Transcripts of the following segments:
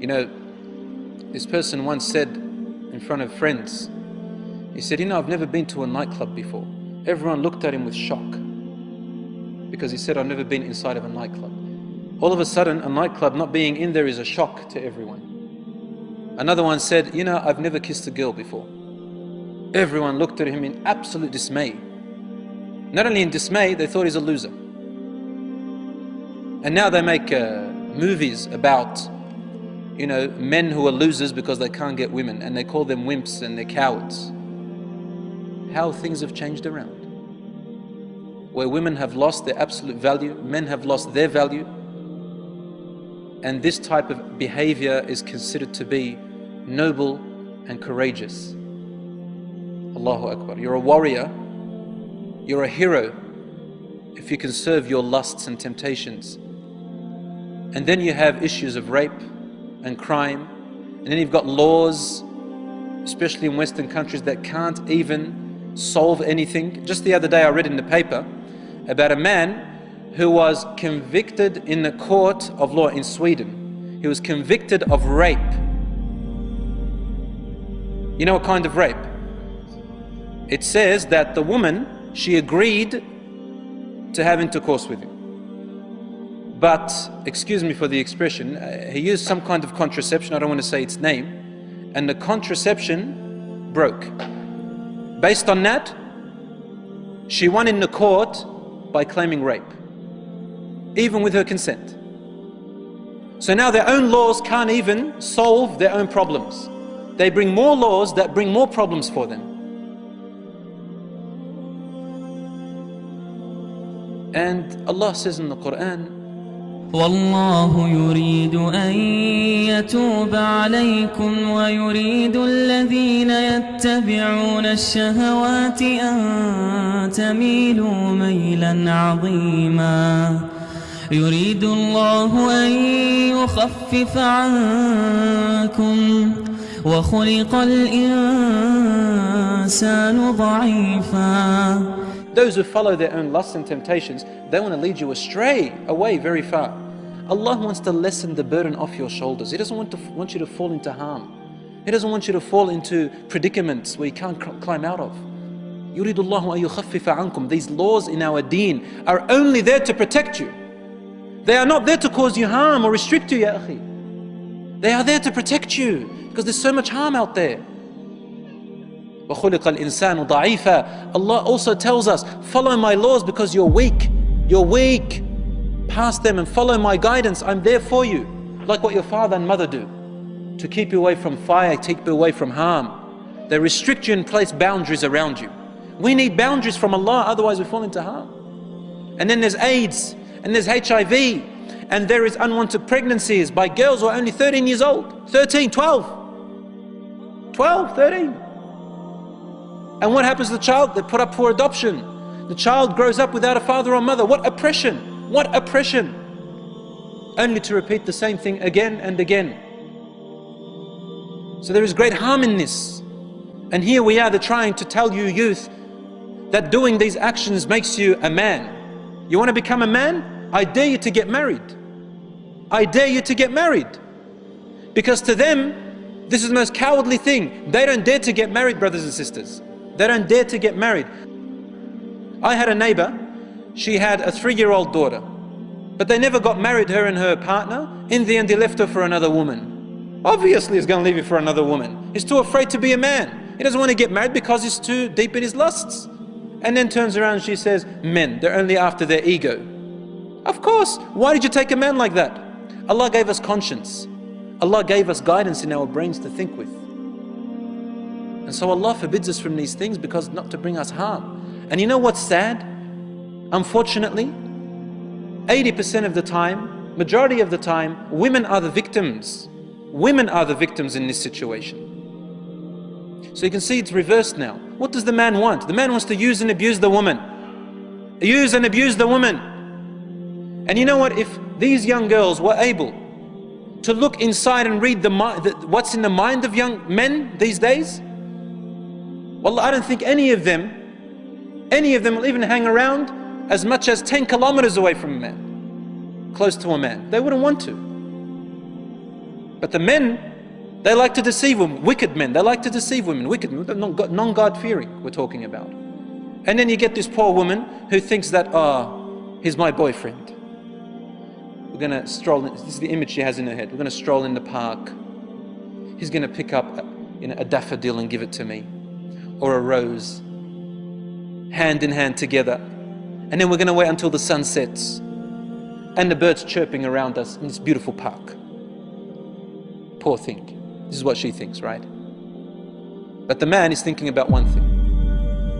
You know, this person once said in front of friends, he said, I've never been to a nightclub before. Everyone looked at him with shock because he said, I've never been inside of a nightclub. All of a sudden, a nightclub not being in there is a shock to everyone. Another one said, I've never kissed a girl before. Everyone looked at him in absolute dismay. Not only in dismay, they thought he's a loser. And now they make movies about men who are losers because they can't get women, and they call them wimps and they're cowards. How things have changed around. Where women have lost their absolute value, men have lost their value, and this type of behavior is considered to be noble and courageous. Allahu Akbar. You're a warrior, you're a hero if you can serve your lusts and temptations. And then you have issues of rape and crime, and then you've got laws, especially in Western countries, that can't even solve anything. Just the other day I read in the paper about a man who was convicted in the court of law in Sweden. He was convicted of rape. You know what kind of rape? It says that the woman, she agreed to have intercourse with him. But, excuse me for the expression, he used some kind of contraception, I don't want to say its name, and the contraception broke. Based on that, she won in the court by claiming rape, even with her consent. So now their own laws can't even solve their own problems. They bring more laws that bring more problems for them. And Allah says in the Quran, والله يريد أن يتوب عليكم ويريد الذين يتبعون الشهوات أن تميلوا ميلا عظيما يريد الله أن يخفف عنكم وخلق الإنسان ضعيفا. Those who follow their own lusts and temptations, they want to lead you astray, away very far. Allah wants to lessen the burden off your shoulders. He doesn't want you to fall into harm. He doesn't want you to fall into predicaments where you can't climb out of. يُرِيدُ اللَّهُ أَن يُخَفِّفَ عَنْكُمْ. These laws in our deen are only there to protect you. They are not there to cause you harm or restrict you, ya akhi. They are there to protect you because there's so much harm out there. وَخُلِقَ الْإِنسَانُ ضَعِيفًا. Allah also tells us, follow my laws because you're weak. You're weak. Pass them and follow my guidance. I'm there for you. Like what your father and mother do. To keep you away from fire, keep you away from harm. They restrict you and place boundaries around you. We need boundaries from Allah, otherwise we fall into harm. And then there's AIDS, and there's HIV, and there is unwanted pregnancies by girls who are only 13 years old. 13, 12. 12, 13. And what happens to the child? They put up for adoption. The child grows up without a father or mother. What oppression! What oppression! Only to repeat the same thing again and again. So there is great harm in this. And here we are, they're trying to tell you youth that doing these actions makes you a man. You want to become a man? I dare you to get married. I dare you to get married. Because to them, this is the most cowardly thing. They don't dare to get married, brothers and sisters. They don't dare to get married. I had a neighbor, she had a 3-year-old daughter, but they never got married, her and her partner. In the end, he left her for another woman. Obviously, he's going to leave you for another woman. He's too afraid to be a man. He doesn't want to get married because he's too deep in his lusts. And then turns around and she says, men, they're only after their ego. Of course, why did you take a man like that? Allah gave us conscience. Allah gave us guidance in our brains to think with. And so Allah forbids us from these things because not to bring us harm. And you know what's sad? Unfortunately, 80% of the time, majority of the time, women are the victims. Women are the victims in this situation. So you can see it's reversed now. What does the man want? The man wants to use and abuse the woman. Use and abuse the woman. And you know what? If these young girls were able to look inside and read what's in the mind of young men these days, wallah, I don't think any of them will even hang around as much as 10 kilometers away from a man, close to a man. They wouldn't want to. But the men, they like to deceive women. Wicked men, they like to deceive women. Wicked men, non-God-fearing we're talking about. And then you get this poor woman who thinks that, he's my boyfriend. We're going to stroll in, this is the image she has in her head. We're going to stroll in the park. He's going to pick up a daffodil and give it to me. Or a rose. Hand in hand together. And then we're going to wait until the sun sets. And the birds chirping around us in this beautiful park. Poor thing. This is what she thinks, right? But the man is thinking about one thing.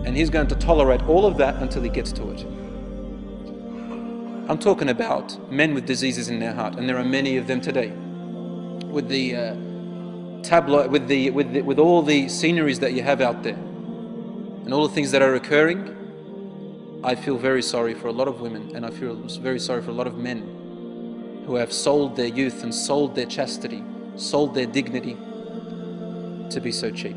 And he's going to tolerate all of that until he gets to it. I'm talking about men with diseases in their heart, and there are many of them today. With the tabloid, with all the sceneries that you have out there, and all the things that are occurring, I feel very sorry for a lot of women, and I feel very sorry for a lot of men who have sold their youth and sold their chastity, sold their dignity to be so cheap.